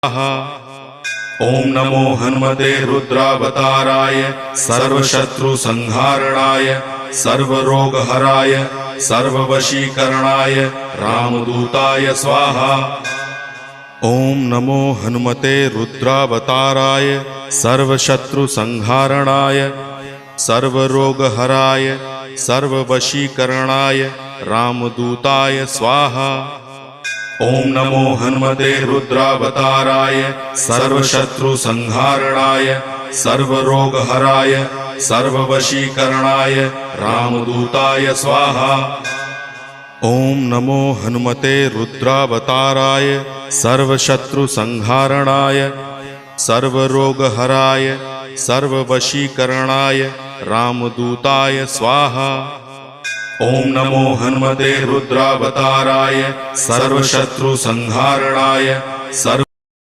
ओम नमो हनुमते रुद्रावताराय सर्वशत्रुसंहारणाय सर्वरोगहराय सर्ववशीकरणाय रामदूताय स्वाहा। ओम नमो हनुमते रुद्रावताराय सर्वशत्रुसंहारणाय सर्वरोगहराय सर्ववशीकरणाय रामदूताय स्वाहा। ओम नमो हनुमते रुद्रावताराय सर्वशत्रुसंहारणाय सर्वरोगहराय सर्ववशीकरणाय रामदूताय स्वाहा। ओम नमो हनुमते रुद्रावताराय सर्वशत्रुसंहारणाय सर्वरोगहराय सर्ववशीकरणाय रामदूताय स्वाहा। ओम नमो हनुमते रुद्रावताराय सर्वशत्रुसंहारणाय सर्व